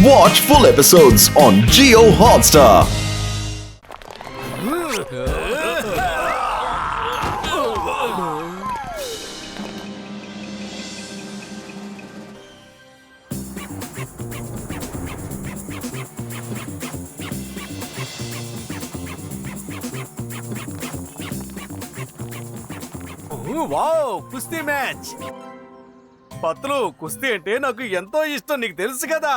Watch full episodes on Jio Hotstar. Wow కుస్తీ match. Patlu కుస్తీ అంటే నాకు ఎంతో ఇష్టం, నీకు తెలుసు కదా.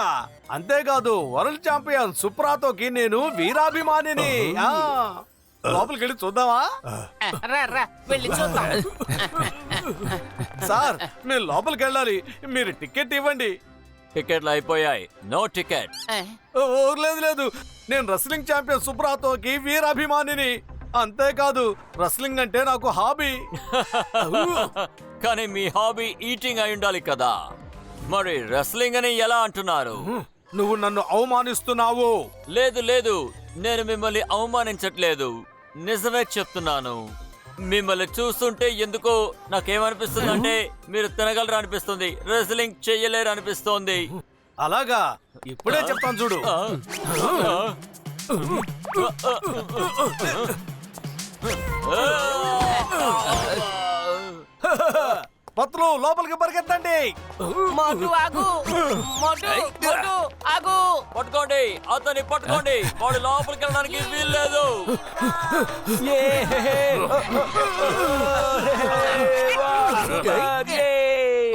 అంతేకాదు వరల్డ్ ఛాంపియన్ సుప్రాతోకి నేను వీరాభిమానిని. లోపలికి వెళ్ళి చూద్దామా? సార్ నేను లోపలికి వెళ్ళాలి, మీరు టికెట్ ఇవ్వండి. టికెట్లు అయిపోయాయి, నో టికెట్. లేదు లేదు, నేను రెస్లింగ్ ఛాంపియన్ సుప్రాతోకి వీరాభిమానిని. అంతేకాదు రెస్లింగ్ అంటే నాకు హాబీ. కానీ మీ హాబీ ఈటింగ్ అయి ఉండాలి కదా, మరి రెస్లింగ్ అని ఎలా అంటున్నారు? నువ్వు నన్ను అవమానిస్తున్నావు. లేదు లేదు, నేను మిమ్మల్ని అవమానించట్లేదు, నిజమే చెప్తున్నాను. మిమ్మల్ని చూస్తుంటే ఎందుకో నాకేమనిపిస్తుంది అంటే మీరు తినగలరు అనిపిస్తుంది, రెస్లింగ్ చెయ్యలేరు అనిపిస్తోంది. అలాగా, ఇప్పుడే చెప్తాను చూడు. పత్రులు లోపలికి పరిగెత్తండి. పట్టుకోండి, అతన్ని పట్టుకోండి, వాడు లోపలికి వెళ్ళడానికి వీల్లేదు.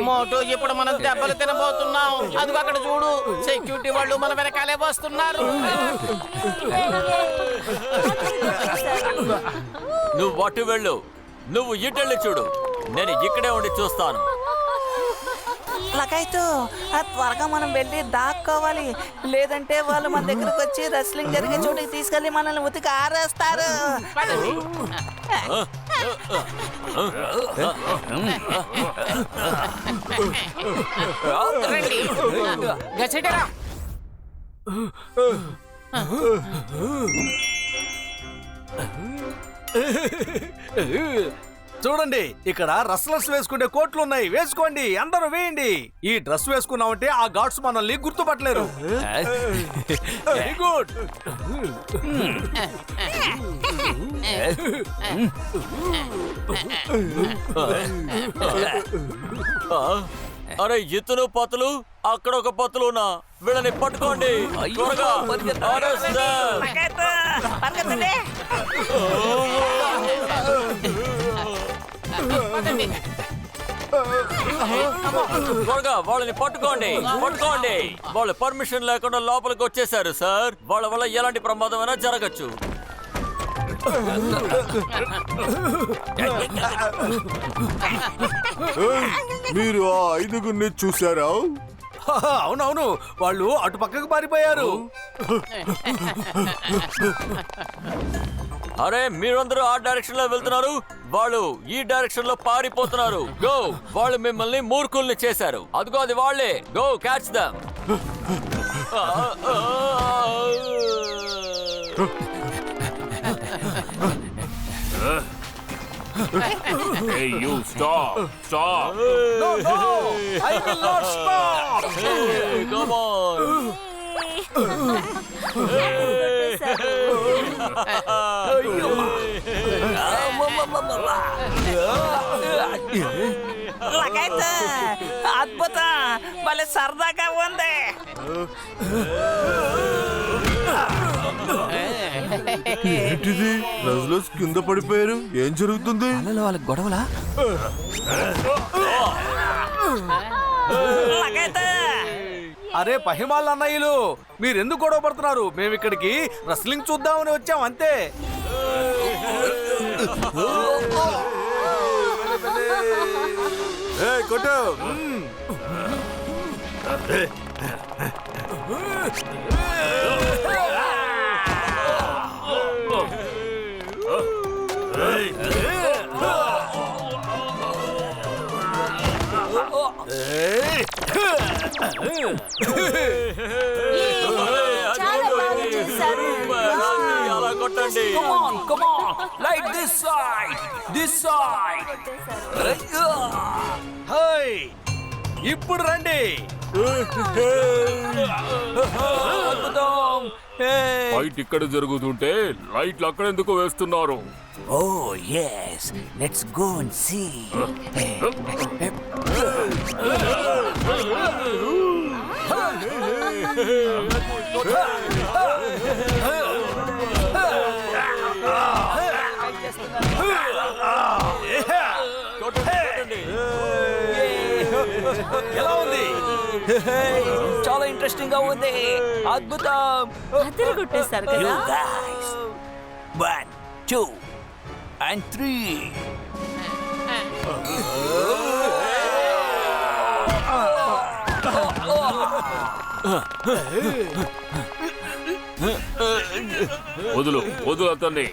మోటు ఇప్పుడు మనం దెబ్బలు తినబోతున్నాం. అది అక్కడ చూడు, సెక్యూరిటీ వాళ్ళు మన వెనకాలే వస్తున్నారు. నువ్వు అటు వెళ్ళు, నువ్వు ఇటెళ్ళి చూడు, నేను ఇక్కడే ఉండి చూస్తాను. లకైతు త్వరగా మనం వెళ్ళి దాక్కోవాలి, లేదంటే వాళ్ళు మన దగ్గరకు వచ్చి రెస్లింగ్ జరిగే చోటికి తీసుకెళ్లి మనల్ని ఉతికి ఆరేస్తారు. చూడండి, ఇక్కడ రెస్లర్స్ వేసుకునే కోట్లు ఉన్నాయి, వేసుకోండి, అందరూ వేయండి. ఈ డ్రెస్ వేసుకున్నామంటే ఆ గాడ్స్ మనల్ని గుర్తుపట్టలేరు. Very good. అరే ఇతను పతులు, అక్కడ ఒక పతులునా, వీళ్ళని పట్టుకోండి త్వరగా. త్వరగా వాళ్ళని పట్టుకోండి, పట్టుకోండి. వాళ్ళు పర్మిషన్ లేకుండా లోపలికి వచ్చేసారు సార్, వాళ్ళ వల్ల ఎలాంటి ప్రమాదమైనా జరగచ్చు. మీరు ఆ 5గురిని చూసారా? అవునవును, వాళ్ళు అటు పక్కకు పారిపోయారు. అరే మీరందరూ ఆ డైరెక్షన్ లో వెళ్తున్నారు, వాళ్ళు ఈ డైరెక్షన్ లో పారిపోతున్నారు. గో, వాళ్ళు మిమ్మల్ని మూర్ఖుల్ని చేశారు. అదిగో అది వాళ్ళే, go catch dum. Hey, you stop! Stop! No, no, I will not stop. Hey, come on. లకైతు అద్భుతం, భలే సరదాగా ఉంది. ఏంటిది? రెజ్లర్స్ కింద పడిపోయారు, ఏం జరుగుతుంది? వాళ్ళకి గొడవలా? లకైతు అరే పహిమాల్ అన్నయ్యలు, మీరెందుకు గొడవ పడుతున్నారు? మేము ఇక్కడికి రెస్లింగ్ చూద్దామని వచ్చాం, అంతే. కొట్టు. కొట్టండి. Come on, like this side. High, ఇప్పుడు రండి. అద్భుతం! హే! ఫైట్ ఇక్కడ జరుగుతుంటే లైట్లు అక్కడ ఎందుకు వేస్తున్నారు? Oh, yes. Let's go and see. ఎలా ఉంది? చాలా ఇంట్రెస్టింగ్ గా ఉంది. అద్భుతం. అద్దరు కొట్టేశారు కదా. You guys. 1, 2, and 3. వదులు వదులు అతన్ని.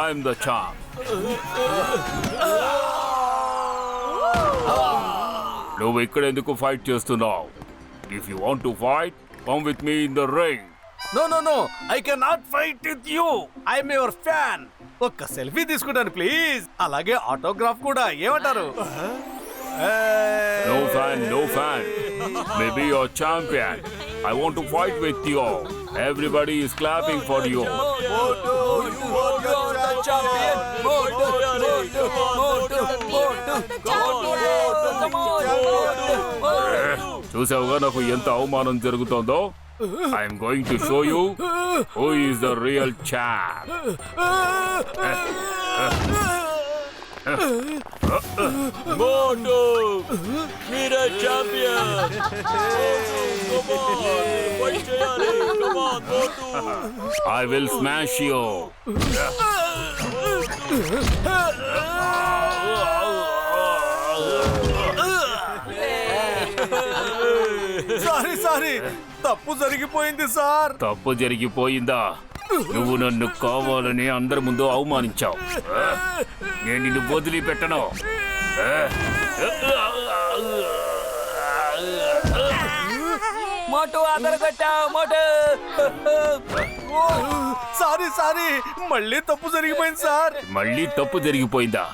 I'm the champ. నువ్వు ఇక్కడ ఎందుకు ఫైట్ చేస్తున్నావు? If you want to fight, come with me in the ring. No I can not fight with you. I'm your fan. ఒక్క సెల్ఫీ తీసుకుంటాను ప్లీజ్. అలాగే ఆటోగ్రాఫ్ కూడా. ఏమంటారు? No fan, no fan. Maybe you're champion. I want to fight with you. Everybody is clapping for you. చూసావుగా నాకు ఎంత అవమానం జరుగుతుందో. I'm going to show you who is the real champ. Motu! మీరే ఛాంపియన్! ఫైట్ చేయాలి! Come on, Motu! I will smash you. Sorry తప్పు జరిగిపోయింది sir. తప్పు జరిగిపోయిందా? నువ్వు నన్ను కావాలని అందరి ముందు అవమానించావు. నేను నిన్ను వదిలిపెట్టను. మోటు అదరగొట్టా మోటు. సారీ మళ్ళీ తప్పు జరిగిపోయింది సార్. మళ్ళీ తప్పు జరిగిపోయిందా?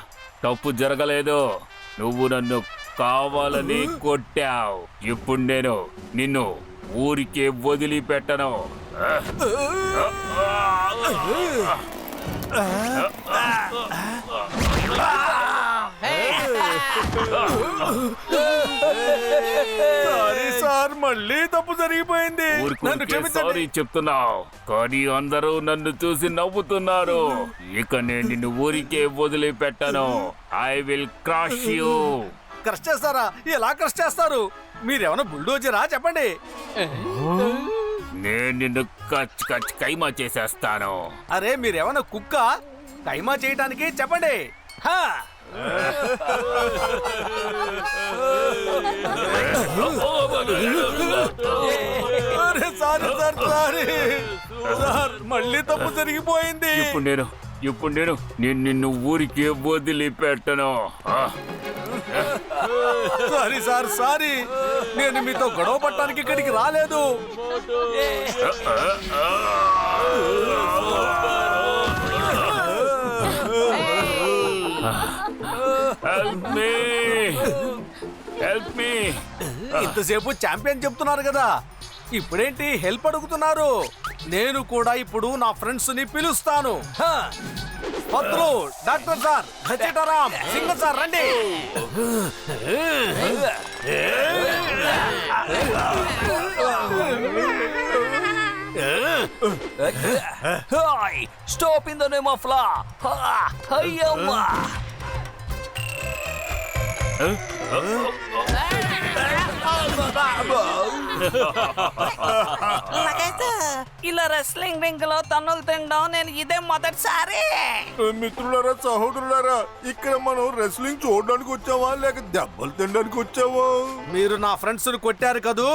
తప్పు జరగలేదు. నువ్వు నన్ను కావాలని కొట్టావు. ఇప్పుడు నేను నిన్ను ఊరికే వదిలిపెట్టను. సారీ సార్ మళ్ళీ తప్పు జరిగిపోయింది. నన్ను ఊరికే క్షమించండి. సారీ చెప్తున్నావు, కానీ అందరూ నన్ను చూసి నవ్వుతున్నారు. ఇక నేను నిన్ను ఊరికే వదిలిపెట్టను. I will crash you. Crush చేస్తారా? ఎలా క్రష్ చేస్తారు? మీరేమన్నా బుల్డోజరా? చెప్పండి. నేను నిన్ను కచ్ కచ్ కైమా చేసేస్తాను. అరే మీరేమన్నా కుక్క? కైమా చేయటానికి చెప్పండి. హా! అరే సారీ సార్ మళ్ళీ తప్పు జరిగిపోయింది. ఇప్పుడు నేను నిన్ను ఊరికే వదిలిపెట్టను. సారీ నేను మీతో గొడవ పట్టడానికి ఇక్కడికి రాలేదు. Help me. ఇంతసేపు ఛాంపియన్ చెప్తున్నారు కదా, ఇప్పుడేంటి హెల్ప్ అడుగుతున్నారు? నేను కూడా ఇప్పుడు నా ఫ్రెండ్స్ ని పిలుస్తాను. Patru, doctor sir, Sitaram, singer sir రండి. Stop in the name of law. అయ్యమ్మా నాకైతే ఇలా రెస్లింగ్ రింగ్ లో తన్నులు తినడం నేను ఇదే మొదటిసారి. మిత్రులారా, సహోదరులారా, ఇక్కడ మనం రెస్లింగ్ చూడడానికి వచ్చావా లేక దెబ్బలు తినడానికి వచ్చావా? మీరు నా ఫ్రెండ్స్ ని కొట్టారు కదూ,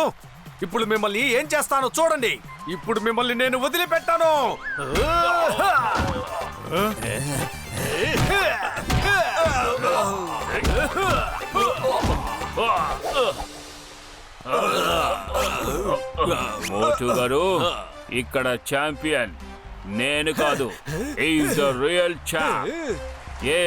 ఇప్పుడు మిమ్మల్ని ఏం చేస్తానో చూడండి. ఇప్పుడు మిమ్మల్ని నేను వదిలిపెట్టాను. మోటు గారు, ఇక్కడ ఛాంపియన్ నేను కాదు, ఈజ్ ద రియల్ ఛాంప్. ఏ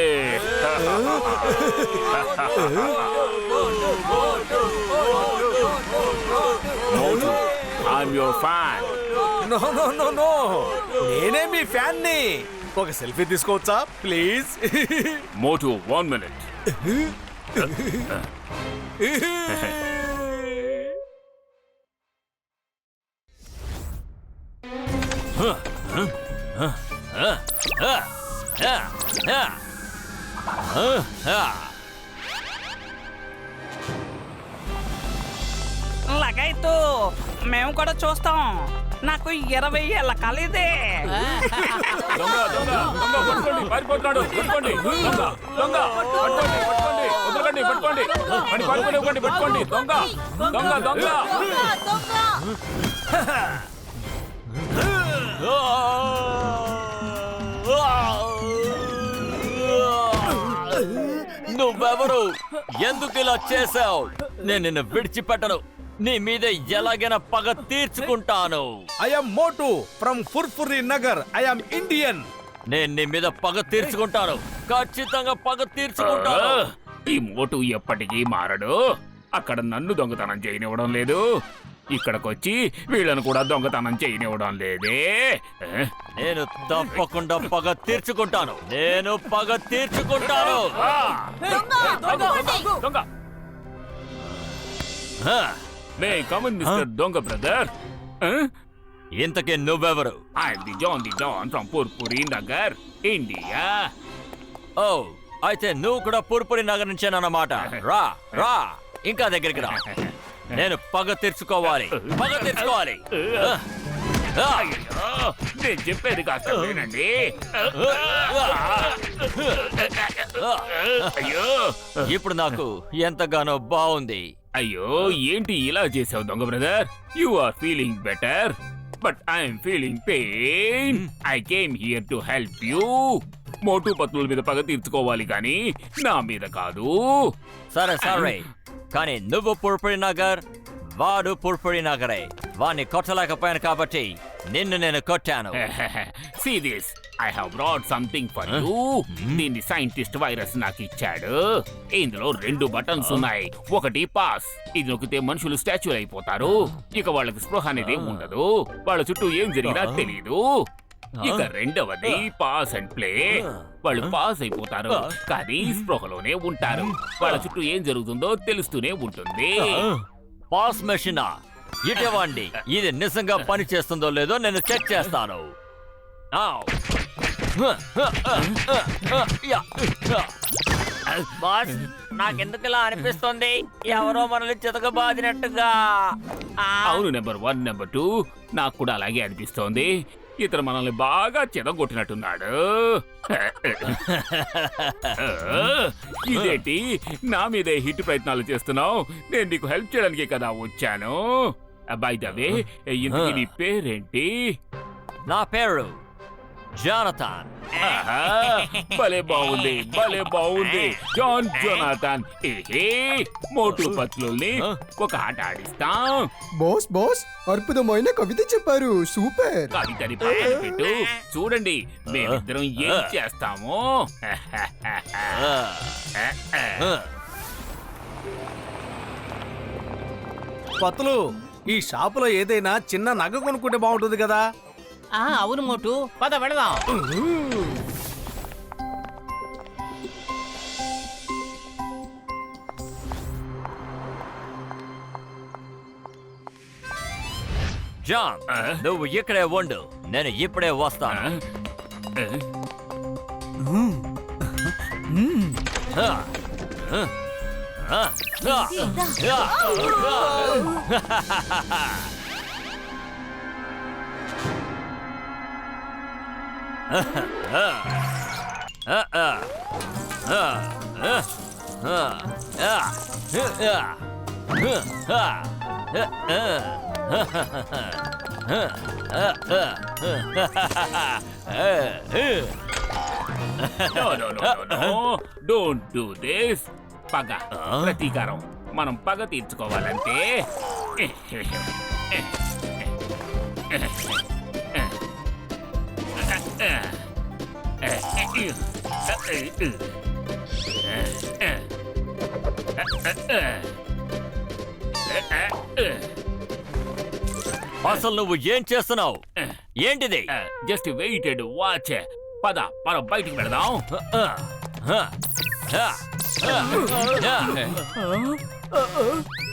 Motu, I'm your fan. No no no no నేనే మీ ఫ్యాన్ ని. ఒక సెల్ఫీ తీసుకోవచ్చా ప్లీజ్? Motu, 1 minute. లగైతు మేము కూడా చూస్తాం. నాకు 20 ఏళ్ళ కలిదే. దొంగ దొంగ దొంగ పట్టుకోండి, పారిపోతున్నాడు, పట్టుకోండి. దొంగ దొంగ పట్టుకోండి, పట్టుకోండి, వదలకండి, పట్టుకోండి, పని పారిపోనివ్వకండి, పట్టుకోండి. దొంగ దొంగ దొంగ. నువ్వెవరు? ఎందుకు ఇలా చేసావు? నేను నిన్ను విడిచిపెట్టను. నీ మీద ఎలాగైనా పగ తీర్చుకుంటాను. I am Motu from Furfuri Nagar. I am Indian. నేను నీ మీద పగ తీర్చుకుంటాను. ఖచ్చితంగా పగ తీర్చుకుంటాను. ఈ మోటు ఎప్పటికీ మారడు. అక్కడ నన్ను దొంగతనం చేయనివ్వడం లేదు, ఇక్కడికొచ్చి వీళ్ళను కూడా దొంగతనం చేయనివ్వడం లేదే. నేను తప్పకుండా పగ తీర్చుకుంటాను. నేను పగ తీర్చుకుంటాను. దొంగ మే కమన్ మిస్టర్ దొంగ బ్రదర్. ఇంతకీ నువ్వెవరు? I'm the John from Purpuri Nagar, India. Oh, అయితే నువ్వు కూడా పూర్పురి నగర్ నుంచేనన్నమాట. రా రా, ఇంకా దగ్గరికి రా. నేను పగ తీర్చుకోవాలి, పగ తీర్చుకోవాలి. నేను చెప్పేది కాస్త వినండి. అయ్యో ఇప్పుడు నాకు ఎంతగానో బాగుంది. అయ్యో ఏంటి ఇలా చేసావు దొంగ brother? You are feeling better, but I'm feeling pain. I came here to help you. Motu పత్నుల మీద పగ తీర్చుకోవాలి కానీ నా మీద కాదు. సరే సరే, కానీ నువ్వు పూర్పురి నగర్, వాడు పూర్పురి నగరే. వాణ్ణి కొట్టలేకపోయాను కాబట్టి నిన్ను నేను కొట్టాను. See this, I have brought something for you. దీన్ని సైంటిస్ట్ వైరస్ నాకు ఇచ్చాడు. ఇందులో 2 బటన్స్ ఉన్నాయి. ఒకటి పాస్, ఇది నొక్కితే మనుషులు స్టాచ్యూ అయిపోతారు. ఇక వాళ్ళకి స్పృహ అనేది ఉండదు, వాళ్ళ చుట్టూ ఏం జరిగినా తెలియదు. ఇక రెండవది పాస్ అండ్ ప్లే. వాళ్ళు పాస్ అయిపోతారు కానీ స్పృహలోనే ఉంటారు. వాళ్ళ చుట్టూ ఏం జరుగుతుందో తెలుస్తూనే ఉంటుంది. పాస్ మెషినా? ఇటువంటి ఇది నిజంగా పని చేస్తుందో లేదో నేను చెక్ చేస్తాను. బాస్, నాకెందుకు ఇలా అనిపిస్తుంది? ఎవరో మనల్ని చితకబాదినట్టుగా. అవును, నెంబర్ 1 నెంబర్ 2 నాకు కూడా అలాగే అనిపిస్తోంది. ఇతను మనల్ని బాగా చెదగొట్టినట్టున్నాడు. ఇదేంటి నా మీదే హిట్ ప్రయత్నాలు చేస్తున్నావు? నేను నీకు హెల్ప్ చేయడానికే కదా వచ్చాను. బై ద వే, ఇంతకీ నీ పేరేంటి? నా పేరు జానథాన్. భలే బాగుంది, భలే బాగుంది. John Jonathan. మోటు పత్నుల్ని ఒక ఆట ఆడిస్తాం. బాస్ బాస్, అద్భుతమైన కవిత చెప్పారు, సూపర్. కవితని పక్కన పెట్టు, చూడండి మేమిద్దరం ఏం చేస్తామో. పత్తులు, ఈ షాపులో ఏదైనా చిన్న నగ కొనుక్కుంటే బాగుంటుంది కదా. అవును మోటు, పద వెళదాం. జాన్, నువ్వు ఇక్కడే ఉండు, నేను ఇప్పుడే వస్తాను. No, don't do this. పగ, ప్రతీకారం. మనం పగ తీర్చుకోవాలంటే అసలు నువ్వు ఏం చేస్తున్నావు? ఏంటిది? Just weighted watch. పద మనం బయటికి వెళదాం.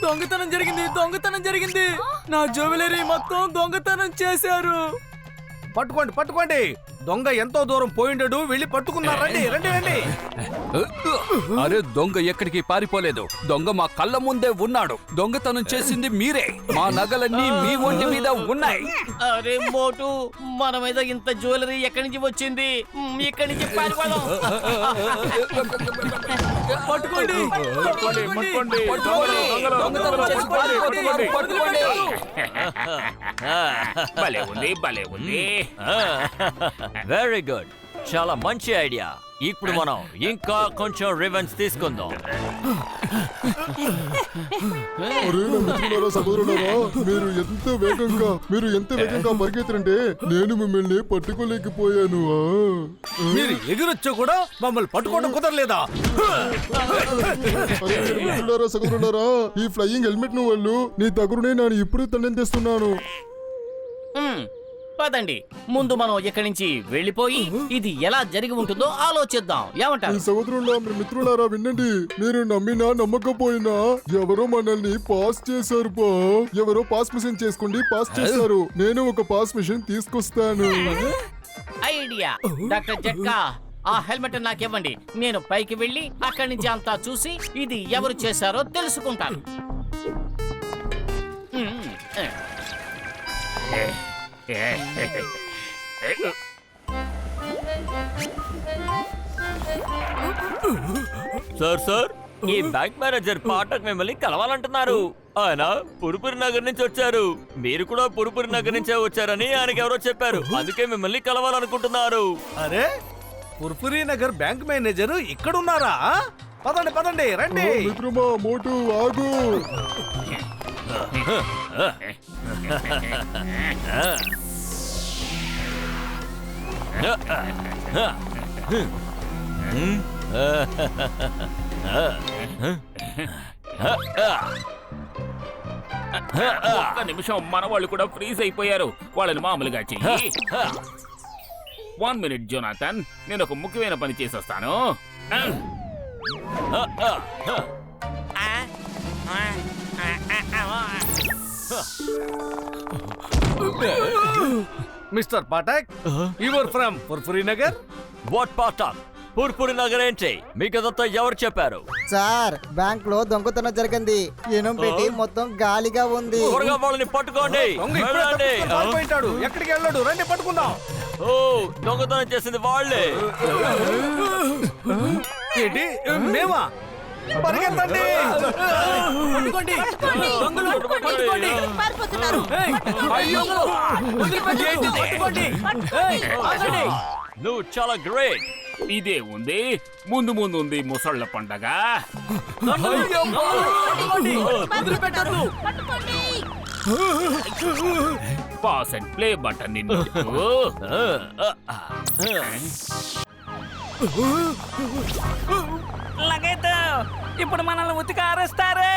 దొంగతనం జరిగింది. నా జ్యువెలరీ మొత్తం దొంగతనం చేశారు. పట్టుకోండి. దొంగ ఎంతో దూరం పోయిండడు, వెళ్ళి పట్టుకున్నారు. రండి. అరే, దొంగ ఎక్కడికి పారిపోలేదు. దొంగ మా కళ్ళ ముందే ఉన్నాడు. దొంగతనం చేసింది మీరే. మా నగలన్నీ మీ ఒంటి మీద ఉన్నాయి. అరే మోటు, మన మీద ఇంత జ్యువెలరీ ఎక్కడి నుంచి వచ్చింది? ఇక్కడి నుంచి పారిపోదాం. భలే ఉంది. వెరీ గుడ్, చాలా మంచి ఐడియా. ఇప్పుడు మనం ఇంకా కొంచెం రివెంజ్ తీసుకుందాం. అరే నా మిత్రులారా, సహోదరులారా, మీరు ఎంత వేగంగా పరిగెత్తరంటే నేను మిమ్మల్ని పట్టుకోలేకపోయాను. మీరు ఎగురొచ్చో కూడా మమ్మల్ని పట్టుకోవడం కుదరలేదా? అరే మిత్రులారా, సహోదరులారా, ఈ ఫ్లయింగ్ హెల్మెట్ ను వాళ్ళు నీ తగురునే నేను ఇప్పుడు తండ్రి తెస్తున్నాను. పదండి, ముందు మనం ఇక్కడి నుంచి వెళ్ళిపోయి ఇది ఎలా జరిగి ఉంటుందో ఆలోచిద్దాం. ఏమంటారు? ఈ సహోదరులా, మీ మిత్రులారా, వినండి. మీరు నమ్మినా నమ్మకపోయినా ఎవరో మనల్ని పాస్ చేశారు. ఎవరో పాస్ మిషన్ చేసుకోండి, పాస్ చేశారు. నేను ఒక పాస్ మిషన్ తీసుకొస్తాను. ఐడియా. డాక్టర్ జట్కా, ఆ హెల్మెట్ నాకు ఇవ్వండి. నేను పైకి వెళ్ళి అక్కడి నుంచి అంతా చూసి ఇది ఎవరు చేశారో తెలుసుకుంటాను. సార్, ఈ బ్యాంక్ మేనేజర్ పాఠక్ మిమ్మల్ని కలవాలంటున్నారు. ఆయన పురుపురి నగర్ నుంచి వచ్చారు. మీరు కూడా పురుపురి నగర్ నుంచే వచ్చారని ఆయనకి ఎవరో చెప్పారు. అందుకే మిమ్మల్ని కలవాలనుకుంటున్నారు. అరే, పుర్పురి నగర్ బ్యాంక్ మేనేజర్ ఇక్కడున్నారా? పదండి, రండి. మిత్రమా, మోటు ఆగు. ఒక్క నిమిషం, మన వాళ్ళు కూడా ఫ్రీజ్ అయిపోయారు. వాళ్ళని మామూలుగా చెయ్యి. 1 minute జోనాథన్, నేను ఒక ముఖ్యమైన పని చేసొస్తాను. Mister Pathak, your from Purpuri Nagar. What Pathak? Purpuri Nagar ఏంటి? మీకు అదంతా ఎవరు చెప్పారు? సార్, బ్యాంక్ లో దొంగతనం జరిగింది. ఇనుం పెట్టి మొత్తం గాలిగా ఉంది. త్వరగా వాళ్ళని పట్టుకోండి. పారిపోయింటాడు. ఎక్కడికి వెళ్ళాడు? రండి, పట్టుకుందాం. ఓ, దొంగతనం చేసింది వాళ్ళే. ఏంటి, మేమా? పరిగెత్తండి. నువ్వు చాలా గ్రేట్. ఇదే ఉంది, ముందు ఉంది ముసళ్ళ పండగ. పాస్ అండ్ ప్లే బటన్ ఇప్పుడు మనల్ని ఉతికి ఆరేస్తారే.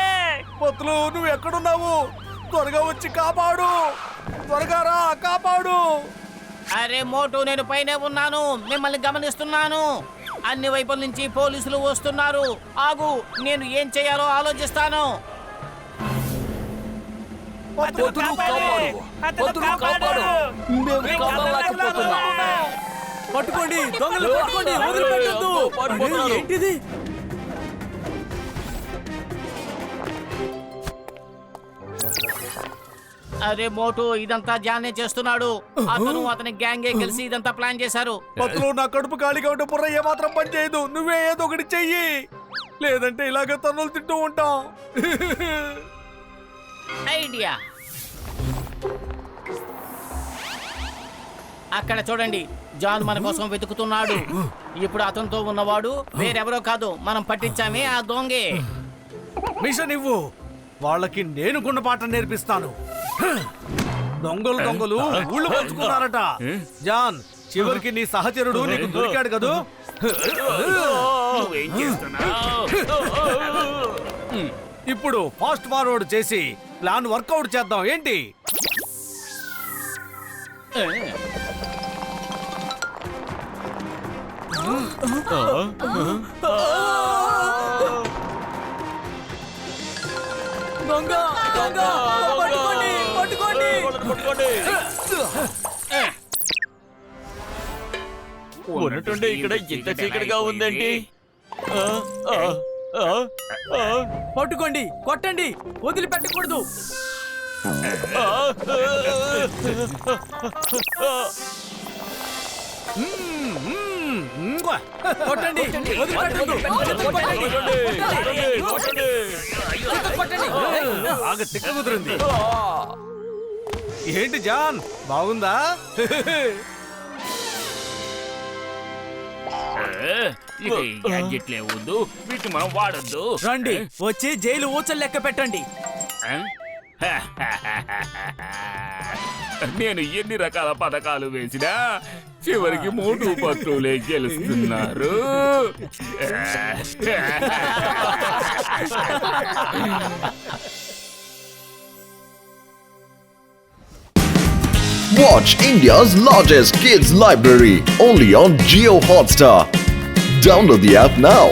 పొత్తులు, నువ్వు ఎక్కడున్నావు? త్వరగా వచ్చి కాపాడు. త్వరగా రా, కాపాడు. అరే మోటు, నేను పైనే ఉన్నాను, మిమ్మల్ని గమనిస్తున్నాను. అన్ని వైపుల నుంచి పోలీసులు వస్తున్నారు. ఆగు, నేను ఏం చేయాలో ఆలోచిస్తాను. పట్టుకోండి, దొంగలు పట్టుకోండి, వదిలిపెట్టొద్దు. ఏంటిది? అరే మోటు, ఇదంతా జానే చేస్తున్నాడు. అతను అతని గ్యాంగే కలిసి ఇదంతా ప్లాన్ చేశారు. పత్తులు, నా కడుపు ఖాళీగా ఉంటే బుర్ర ఏమాత్రం పని చేయదు. నువ్వే ఏదో ఒకటి చెయ్యి, లేదంటే ఇలాగ తన్నులు తింటూ ఉంటాం. ఐడియా. అక్కడ చూడండి, జాన్ మన కోసం వెతుకుతున్నాడు. ఇప్పుడు అతనితో ఉన్నవాడు వేరెవరో కాదు, మనం పట్టించామే ఆ దొంగే. మిషన్ ఇవ్వు, వాళ్ళకి నేను గుణపాఠం నేర్పిస్తాను. దొంగలు ఊళ్ళు పంచుకున్నారట. జాన్, చివరికి నీ సహచరుడు నీకు దొరికాడు కదూ. ఇప్పుడు ఫాస్ట్ ఫార్వర్డ్ చేసి ప్లాన్ వర్కౌట్ చేద్దాం. ఏంటి? దొంగ దొంగ పట్టుకోండి పట్టుకోండి పట్టుకోండి. ఉన్నట్టుండి ఇక్కడ ఇంత చీకటిగా ఉందేంటి? పట్టుకోండి కొట్టండి వదిలిపెట్టకూడదు. కొట్టండి బాగా తిక్క కుదిరింది. ఏంటి జాన్ బాగుందా? ఇక ఈ గ్యాడ్జెట్లే వద్దు, వీటిని మనం వాడొద్దు. రండి వచ్చి జైలు ఊచలు లెక్క పెట్టండి. నేను ఎన్ని రకాల పథకాలు వేసినా చివరికి మోటు పత్రులే గెలుస్తున్నారు. Watch India's largest kids library only on Jio Hotstar. Download the app now.